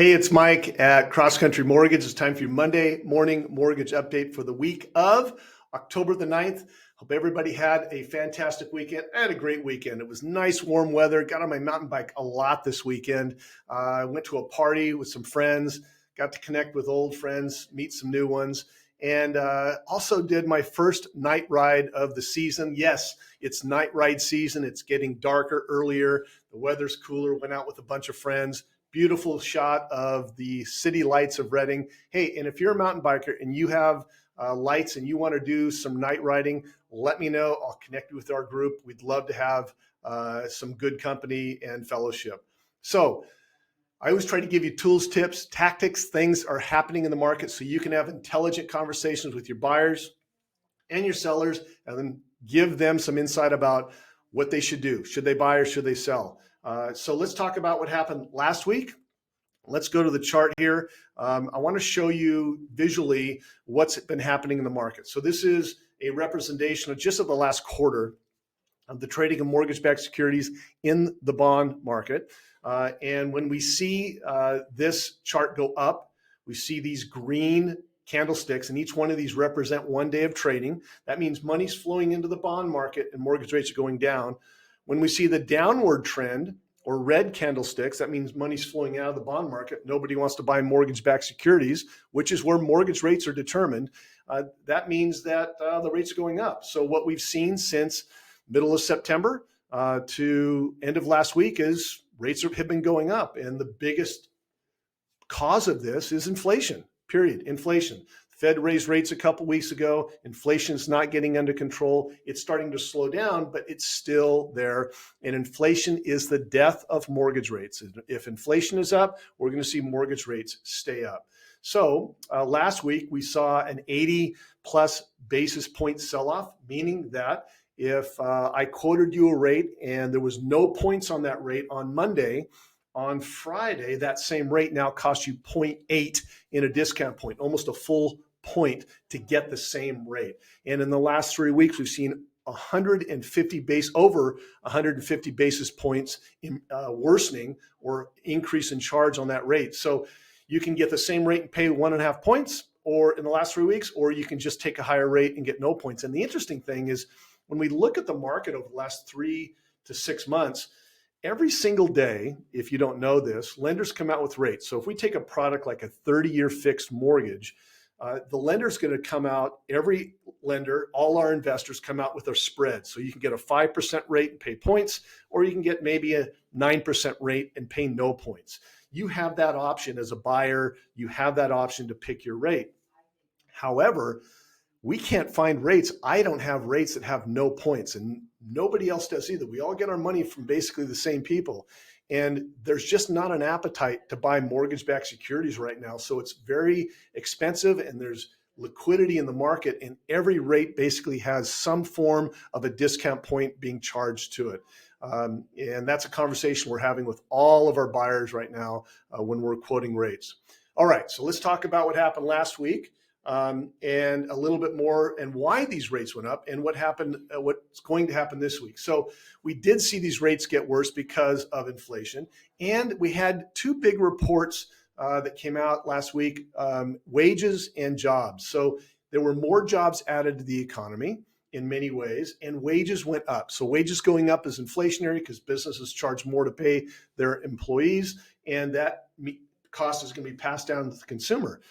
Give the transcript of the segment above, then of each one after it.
Hey, it's Mike at Cross Country Mortgage. It's time for your Monday morning mortgage update for the week of October the 9th. Hope everybody had a fantastic weekend. I had a great weekend. It was nice, warm weather. Got on my mountain bike a lot this weekend. I went to a party with some friends, got to connect with old friends, meet some new ones, and also did my first night ride of the season. Yes, it's night ride season. It's getting darker earlier. The weather's cooler. Went out with a bunch of friends. Beautiful shot of the city lights of Redding. Hey, and if you're a mountain biker and you have lights and you want to do some night riding, let me know. I'll connect you with our group. We'd love to have some good company and fellowship. So I always try to give you tools, tips, tactics, things are happening in the market so you can have intelligent conversations with your buyers and your sellers and then give them some insight about what they should do. Should they buy or should they sell? So let's talk about what happened last week. Let's go to the chart here. I want to show you visually what's been happening in the market. So this is a representation of just of the last quarter of the trading of mortgage-backed securities in the bond market. And when we see this chart go up, we see these green candlesticks, and each one of these represent 1 day of trading. That means money's flowing into the bond market and mortgage rates are going down. When we see the downward trend or red candlesticks, that means money's flowing out of the bond market. Nobody wants to buy mortgage-backed securities, which is where mortgage rates are determined. That means that the rates are going up. So what we've seen since middle of September to end of last week is rates have been going up. And the biggest cause of this is inflation, period, inflation. Fed raised rates a couple weeks ago. Inflation is not getting under control. It's starting to slow down, but it's still there. And inflation is the death of mortgage rates. If inflation is up, we're going to see mortgage rates stay up. So last week, we saw an 80 plus basis point sell-off, meaning that if I quoted you a rate and there was no points on that rate on Monday, on Friday, that same rate now costs you 0.8 in a discount point, almost a full point to get the same rate. And in the last 3 weeks, we've seen over 150 basis points in worsening or increase in charge on that rate. So you can get the same rate and pay 1.5 points, or in the last 3 weeks, or you can just take a higher rate and get no points. And the interesting thing is when we look at the market over the last 3 to 6 months, every single day, if you don't know this, lenders come out with rates. So if we take a product like a 30-year fixed mortgage, the lender's going to come out, every lender, all our investors come out with a spread. So you can get a 5% rate and pay points, or you can get maybe a 9% rate and pay no points. You have that option as a buyer. You have that option to pick your rate. However, we can't find rates. I don't have rates that have no points, and nobody else does either. We all get our money from basically the same people. And there's just not an appetite to buy mortgage-backed securities right now. So it's very expensive and there's liquidity in the market, and every rate basically has some form of a discount point being charged to it. And that's a conversation we're having with all of our buyers right now when we're quoting rates. All right, so let's talk about what happened last week. And a little bit more and why these rates went up and what happened, what's going to happen this week. So we did see these rates get worse because of inflation. And we had two big reports that came out last week, wages and jobs. So there were more jobs added to the economy in many ways, and wages went up. So wages going up is inflationary because businesses charge more to pay their employees, and that cost is going to be passed down to the consumer.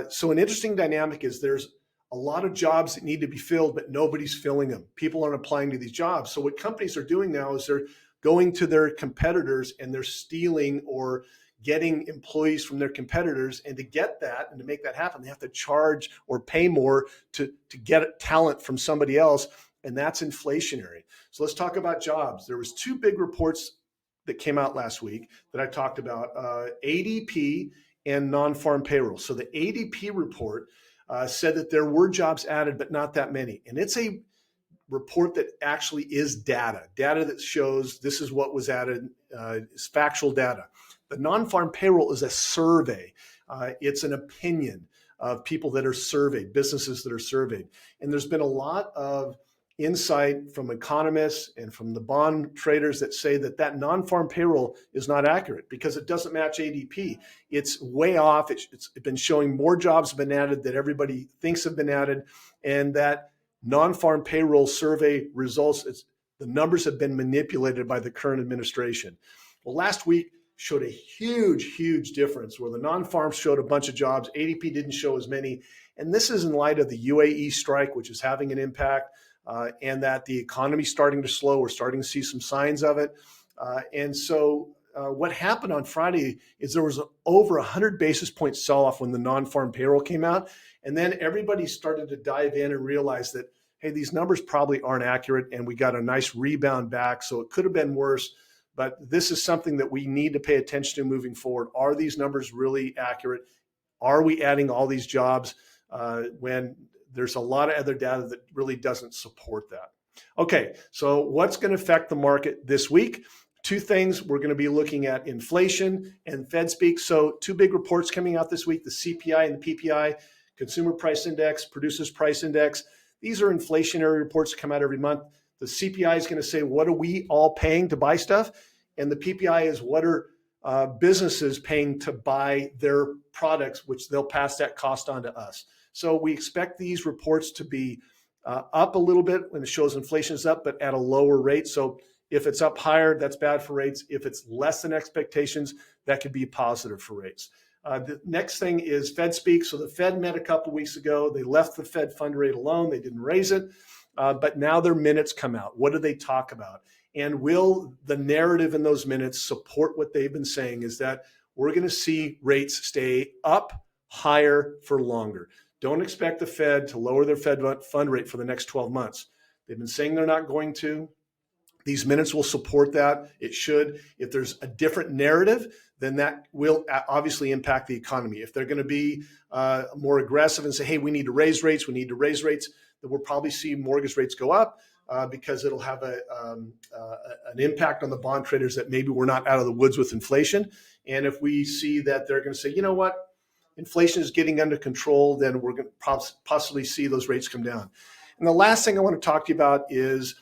So an interesting dynamic is there's a lot of jobs that need to be filled, but nobody's filling them. People aren't applying to these jobs. So what companies are doing now is they're going to their competitors and they're stealing or getting employees from their competitors. And to get that and to make that happen, they have to charge or pay more to get talent from somebody else. And that's inflationary. So let's talk about jobs. There was two big reports that came out last week that I talked about, ADP and non-farm payroll. So the ADP report said that there were jobs added, but not that many. And it's a report that actually is data that shows this is what was added, is factual data. The non-farm payroll is a survey. It's an opinion of people that are surveyed, businesses that are surveyed. And there's been a lot of insight from economists and from the bond traders that say that non-farm payroll is not accurate because it doesn't match ADP. It's way off. It's been showing more jobs have been added than everybody thinks have been added, and that non-farm payroll survey results, the numbers have been manipulated by the current administration. Well, last week showed a huge difference where the non-farms showed a bunch of jobs. ADP didn't show as many. And this is in light of the UAE strike, which is having an impact, and that the economy is starting to slow. We're starting to see some signs of it. And so what happened on Friday is there was over 100 basis point sell-off when the non-farm payroll came out. And then everybody started to dive in and realize that, hey, these numbers probably aren't accurate, and we got a nice rebound back. So it could have been worse. But this is something that we need to pay attention to moving forward. Are these numbers really accurate? Are we adding all these jobs when there's a lot of other data that really doesn't support that? Okay, so what's going to affect the market this week? Two things. We're going to be looking at inflation and Fed speak. So two big reports coming out this week, the CPI and the PPI, Consumer Price Index, Producers Price Index. These are inflationary reports that come out every month. The CPI is going to say, what are we all paying to buy stuff? And the PPI is what are businesses paying to buy their products, which they'll pass that cost on to us. So we expect these reports to be up a little bit when it shows inflation is up, but at a lower rate. So if it's up higher, that's bad for rates. If it's less than expectations, that could be positive for rates. The next thing is Fed speak. So the Fed met a couple of weeks ago. They left the Fed fund rate alone. They didn't raise it. But now their minutes come out. What do they talk about? And will the narrative in those minutes support what they've been saying is that we're going to see rates stay up higher for longer. Don't expect the Fed to lower their Fed fund rate for the next 12 months. They've been saying they're not going to. These minutes will support that. It should. If there's a different narrative, then that will obviously impact the economy. If they're going to be more aggressive and say, hey, we need to raise rates, then we'll probably see mortgage rates go up because it'll have an impact on the bond traders that maybe we're not out of the woods with inflation. And if we see that they're going to say, you know what, inflation is getting under control, then we're going to possibly see those rates come down. And the last thing I want to talk to you about is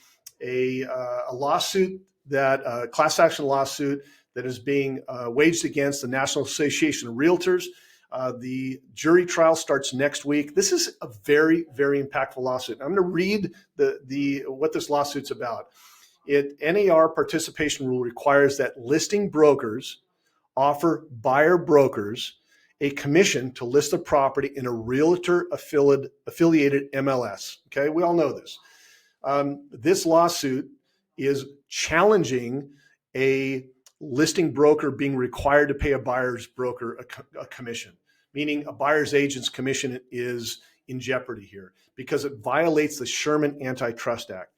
a lawsuit, a class action lawsuit that is being waged against the National Association of Realtors. The jury trial starts next week. This is a very, very impactful lawsuit. I'm going to read what this lawsuit's about. NAR participation rule requires that listing brokers offer buyer brokers a commission to list a property in a realtor affiliated MLS. Okay, we all know this. This lawsuit is challenging a listing broker being required to pay a buyer's broker a commission, meaning a buyer's agent's commission is in jeopardy here because it violates the Sherman Antitrust Act.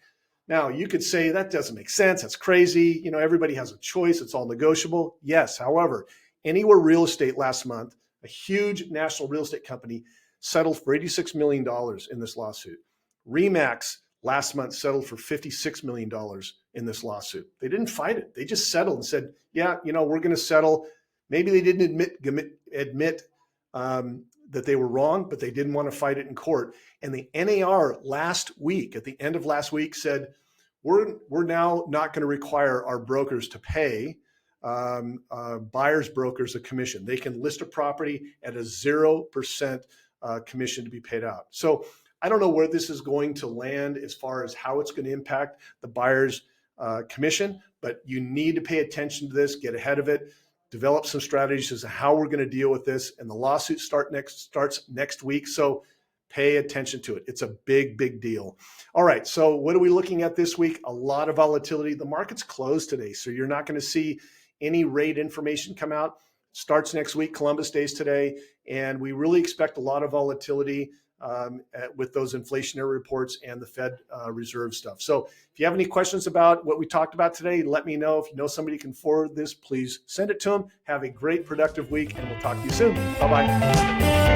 Now, you could say that doesn't make sense. That's crazy. You know, everybody has a choice. It's all negotiable. Yes. However, Anywhere Real Estate last month, a huge national real estate company, settled for $86 million in this lawsuit. RE/MAX last month settled for $56 million in this lawsuit. They didn't fight it. They just settled and said, yeah, you know, we're going to settle. Maybe they didn't admit that they were wrong, but they didn't want to fight it in court. And the NAR last week, at the end of last week, said, we're now not going to require our brokers to pay buyers brokers a commission. They can list a property at a 0% commission to be paid out. So I don't know where this is going to land as far as how it's going to impact the buyer's commission, but you need to pay attention to this, get ahead of it, develop some strategies as to how we're going to deal with this. And the lawsuit starts next week. So pay attention to it. It's a big, big deal. All right. So what are we looking at this week? A lot of volatility. The market's closed today, so you're not going to see any rate information come out. Starts next week. Columbus Day's today. And we really expect a lot of volatility with those inflationary reports and the Fed Reserve stuff. So if you have any questions about what we talked about today, let me know. If you know somebody can forward this, please send it to them. Have a great, productive week, and we'll talk to you soon. Bye-bye.